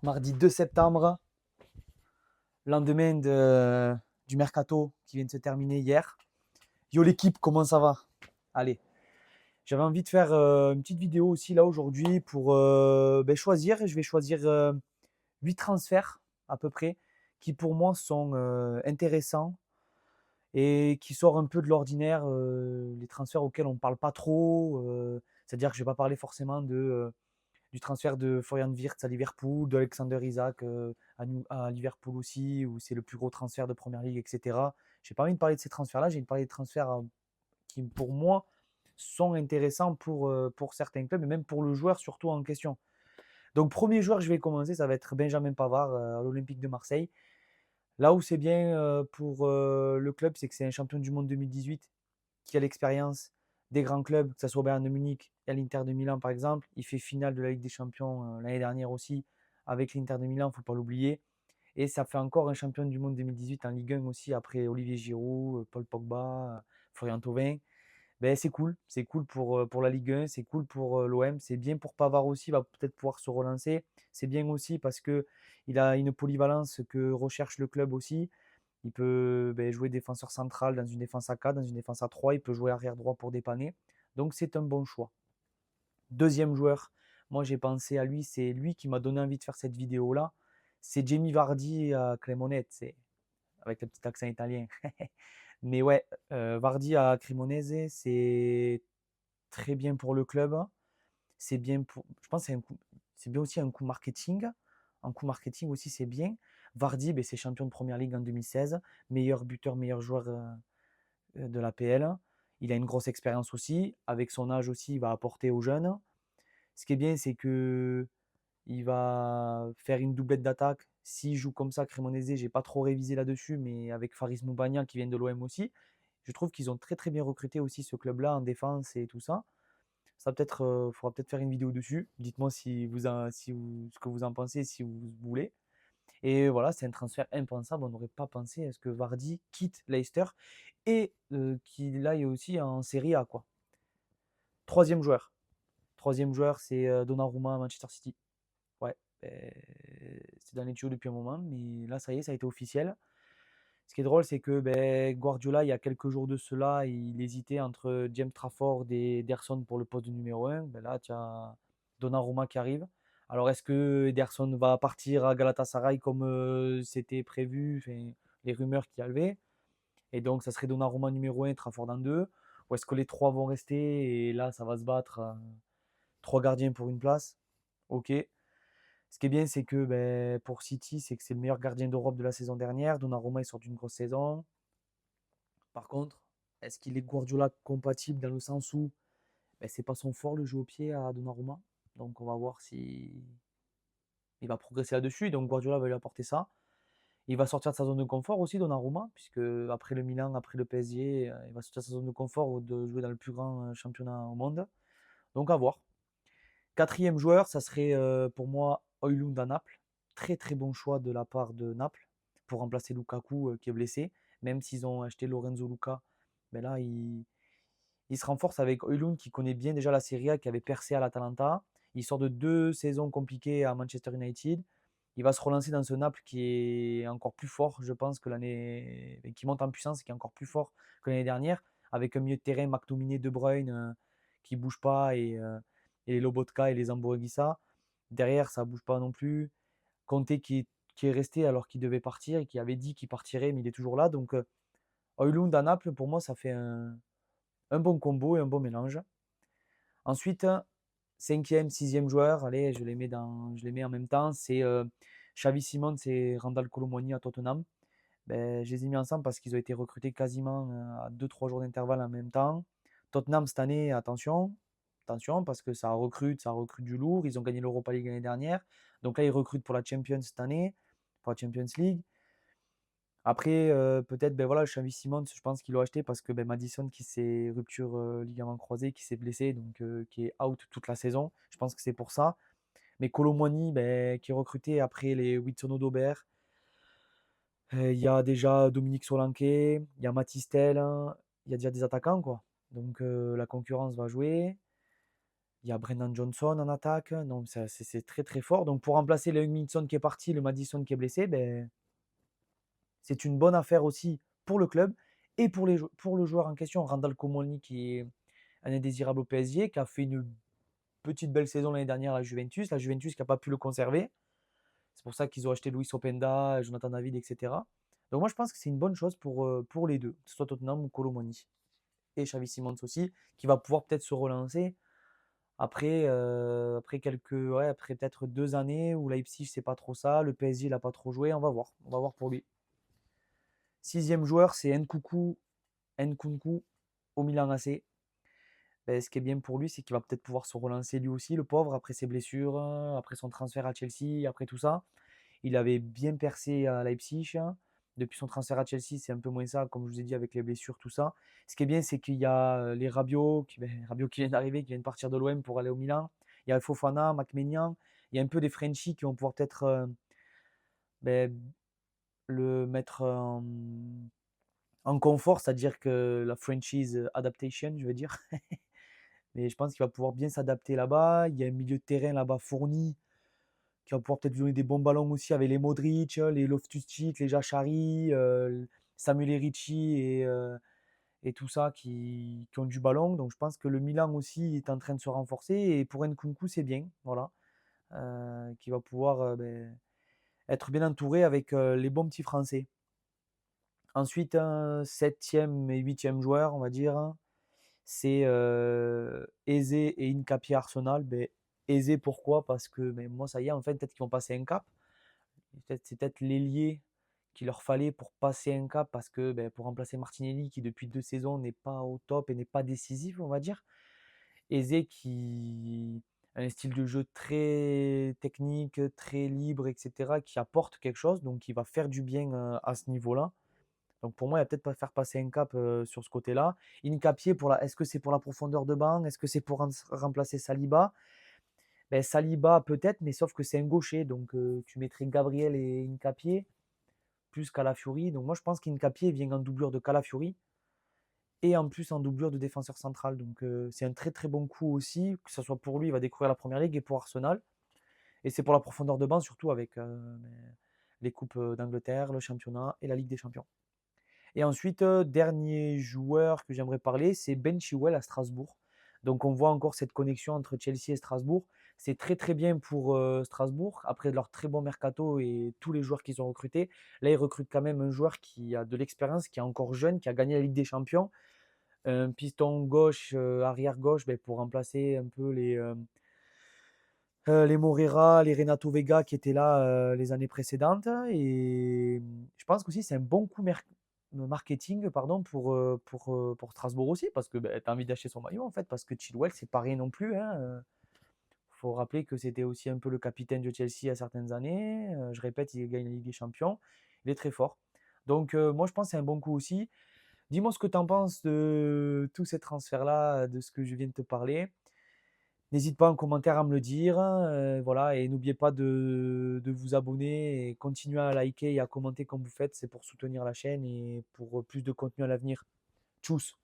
Mardi 2 septembre, lendemain du mercato qui vient de se terminer hier. Yo l'équipe, comment ça va? Allez, j'avais envie de faire une petite vidéo aussi là aujourd'hui pour choisir. Je vais choisir 8 transferts à peu près qui pour moi sont intéressants et qui sortent un peu de l'ordinaire, les transferts auxquels on ne parle pas trop. C'est-à-dire que je ne vais pas parler forcément du transfert de Florian Wirtz à Liverpool, d'Alexander Isak à Liverpool aussi, où c'est le plus gros transfert de Première Ligue, etc. J'ai pas envie de parler de ces transferts-là, j'ai envie de parler des transferts qui, pour moi, sont intéressants pour certains clubs, et même pour le joueur surtout en question. Donc, premier joueur que je vais commencer, ça va être Benjamin Pavard à l'Olympique de Marseille. Là où c'est bien pour le club, c'est que c'est un champion du monde 2018 qui a l'expérience des grands clubs, que ce soit au Bayern de Munich et à l'Inter de Milan par exemple. Il fait finale de la Ligue des Champions l'année dernière aussi avec l'Inter de Milan, il ne faut pas l'oublier. Et ça fait encore un champion du monde 2018 en Ligue 1 aussi, après Olivier Giroud, Paul Pogba, Florian Thauvin. Ben, c'est cool pour la Ligue 1, c'est cool pour l'OM, c'est bien pour Pavard aussi, il va peut-être pouvoir se relancer. C'est bien aussi parce qu'il a une polyvalence que recherche le club aussi. Il peut jouer défenseur central dans une défense à 4, dans une défense à 3. Il peut jouer arrière droit pour dépanner. Donc c'est un bon choix. Deuxième joueur, moi j'ai pensé à lui, c'est lui qui m'a donné envie de faire cette vidéo-là. C'est Jamie Vardy à Cremonese, avec le petit accent italien. Mais ouais, Vardy à Cremonese, c'est très bien pour le club. C'est bien pour, je pense que c'est bien aussi un coup marketing. Un coup marketing aussi, c'est bien. Vardy, ben, c'est champion de Première Ligue en 2016, meilleur buteur, meilleur joueur de l'APL. Il a une grosse expérience aussi. Avec son âge aussi, il va apporter aux jeunes. Ce qui est bien, c'est que il va faire une doublette d'attaque. S'il joue comme ça, Cremonese, j'ai pas trop révisé là-dessus, mais avec Faris Moubagnan qui vient de l'OM aussi, je trouve qu'ils ont très très bien recruté aussi ce club-là en défense et tout ça. Ça peut-être, faudra peut-être faire une vidéo dessus. Dites-moi ce que vous en pensez, si vous voulez. Et voilà, c'est un transfert impensable. On n'aurait pas pensé à ce que Vardy quitte Leicester et qu'il aille aussi en Serie A, quoi. Troisième joueur. Troisième joueur, c'est Donnarumma à Manchester City. Ouais, c'est dans les tuyaux depuis un moment, mais là, ça y est, ça a été officiel. Ce qui est drôle, c'est que Guardiola, il y a quelques jours de cela, il hésitait entre James Trafford et Ederson pour le poste de numéro 1. Ben là, tu as Donnarumma qui arrive. Alors, est-ce que Ederson va partir à Galatasaray comme c'était prévu, enfin, les rumeurs qu'il y avait? Et donc, ça serait Donnarumma numéro 1, Trafford en 2. Ou est-ce que les trois vont rester et là, ça va se battre trois gardiens pour une place? Ok. Ce qui est bien, c'est que pour City, c'est que c'est le meilleur gardien d'Europe de la saison dernière. Donnarumma, il sort d'une grosse saison. Par contre, est-ce qu'il est Guardiola compatible dans le sens où c'est pas son fort le jeu au pied à Donnarumma. Donc on va voir si il va progresser là-dessus. Donc Guardiola va lui apporter ça. Il va sortir de sa zone de confort aussi, Donnarumma, puisque après le Milan, après le PSG, il va sortir de sa zone de confort de jouer dans le plus grand championnat au monde. Donc à voir. Quatrième joueur, ça serait pour moi Højlund à Naples. Très très bon choix de la part de Naples pour remplacer Lukaku qui est blessé. Même s'ils ont acheté Lorenzo Luca, ben là il se renforce avec Højlund qui connaît bien déjà la Serie A, qui avait percé à l'Atalanta. Il sort de 2 saisons compliquées à Manchester United. Il va se relancer dans ce Naples qui est encore plus fort, je pense, que l'année. Qui monte en puissance et qui est encore plus fort que l'année dernière, avec un milieu de terrain McTominay, De Bruyne qui ne bouge pas et les Lobotka et les Zamboanguissa. Derrière, ça ne bouge pas non plus. Conte qui est resté alors qu'il devait partir et qui avait dit qu'il partirait, mais il est toujours là. Donc, Højlund à Naples, pour moi, ça fait un bon combo et un bon mélange. Ensuite, cinquième, sixième joueur, allez, je les mets en même temps, c'est Xavi Simons et Randal Kolo Muani à Tottenham. Ben, je les ai mis ensemble parce qu'ils ont été recrutés quasiment à 2-3 jours d'intervalle en même temps. Tottenham cette année, attention, attention parce que ça recrute du lourd. Ils ont gagné l'Europa League l'année dernière. Donc là, ils recrutent pour la Champions cette année, pour la Champions League. Après, peut-être, voilà, Xavi Simons, je pense qu'ils l'ont acheté parce que Madison, qui s'est rupture ligament croisé, qui s'est blessé, donc qui est out toute la saison. Je pense que c'est pour ça. Mais Kolo Muani, qui est recruté après les Witsono d'Aubert. Il y a déjà Dominique Solanke, il y a Matistel, hein, il y a déjà des attaquants, quoi. Donc la concurrence va jouer. Il y a Brennan Johnson en attaque. Donc, c'est très très fort. Donc, pour remplacer le Heung-min qui est parti, le Madison qui est blessé, ben, c'est une bonne affaire aussi pour le club et pour le joueur en question, Randal Komolny, qui est un indésirable au PSG, qui a fait une petite belle saison l'année dernière à la Juventus qui n'a pas pu le conserver. C'est pour ça qu'ils ont acheté Luis Openda, Jonathan David, etc. Donc moi je pense que c'est une bonne chose pour les deux, que ce soit Tottenham ou Colomani. Et Xavi Simons aussi, qui va pouvoir peut-être se relancer après peut-être 2 années où Leipzig c'est pas trop ça, le PSG il n'a pas trop joué, on va voir pour lui. Sixième joueur c'est Nkunku au Milan AC. Ben, ce qui est bien pour lui, c'est qu'il va peut-être pouvoir se relancer lui aussi, le pauvre, après ses blessures, après son transfert à Chelsea, après tout ça. Il avait bien percé à Leipzig, hein. Depuis son transfert à Chelsea, c'est un peu moins ça, comme je vous ai dit, avec les blessures, tout ça. Ce qui est bien, c'est qu'il y a les Rabiot qui vient d'arriver, qui vient de partir de l'OM pour aller au Milan. Il y a Fofana, Mac-Ménian. Il y a un peu des Frenchies qui vont pouvoir peut-être ben, le mettre en confort, c'est-à-dire que la franchise adaptation, je veux dire. Mais je pense qu'il va pouvoir bien s'adapter là-bas. Il y a un milieu de terrain là-bas fourni qui va pouvoir peut-être lui donner des bons ballons aussi avec les Modric, les Loftus-Cheek, les Jachari, Samuel Erici et tout ça qui ont du ballon. Donc je pense que le Milan aussi est en train de se renforcer. Et pour Nkunku, c'est bien. Voilà. Qui va pouvoir être bien entouré avec les bons petits Français. Ensuite, un septième et huitième joueur, on va dire, c'est Eze et Hincapié Arsenal. Ben, Eze, pourquoi? Parce que ben, moi, ça y est, en fait, peut-être qu'ils vont passer un cap. C'est peut-être l'ailier qu'il leur fallait pour passer un cap parce que ben, pour remplacer Martinelli qui depuis 2 saisons n'est pas au top et n'est pas décisif, on va dire. Eze qui a un style de jeu très technique, très libre, etc., qui apporte quelque chose, donc qui va faire du bien à ce niveau-là. Donc pour moi, il va peut-être pas faire passer un cap sur ce côté-là. Incapié, est-ce que c'est pour la profondeur de banc? Est-ce que c'est pour remplacer Saliba? Ben, Saliba peut-être, mais sauf que c'est un gaucher. Donc tu mettrais Gabriel et Incapié plus Calafiori. Donc moi je pense qu'Incapié vient en doublure de Calafiori et en plus en doublure de défenseur central. Donc c'est un très très bon coup aussi, que ce soit pour lui, il va découvrir la première ligue et pour Arsenal. Et c'est pour la profondeur de banc surtout avec les coupes d'Angleterre, le championnat et la Ligue des Champions. Et ensuite, dernier joueur que j'aimerais parler, c'est Ben Chilwell à Strasbourg. Donc on voit encore cette connexion entre Chelsea et Strasbourg. C'est très très bien pour Strasbourg, après leur très bon mercato et tous les joueurs qu'ils ont recrutés. Là, ils recrutent quand même un joueur qui a de l'expérience, qui est encore jeune, qui a gagné la Ligue des Champions. Un piston gauche, arrière gauche, ben, pour remplacer un peu les Moreira, les Renato Vega qui étaient là les années précédentes. Et je pense qu'aussi c'est un bon coup marketing pardon, pour Strasbourg aussi, parce que ben, tu as envie d'acheter son maillot en fait, parce que Chilwell, c'est pas rien non plus, hein. Faut rappeler que c'était aussi un peu le capitaine de Chelsea à certaines années. Je répète, il gagne la Ligue des Champions. Il est très fort. Donc moi je pense que c'est un bon coup aussi. Dis-moi ce que tu en penses de tous ces transferts-là, de ce que je viens de te parler. N'hésite pas en commentaire à me le dire. Voilà, et n'oubliez pas de vous abonner et continuer à liker et à commenter comme vous faites. C'est pour soutenir la chaîne et pour plus de contenu à l'avenir. Tchuss!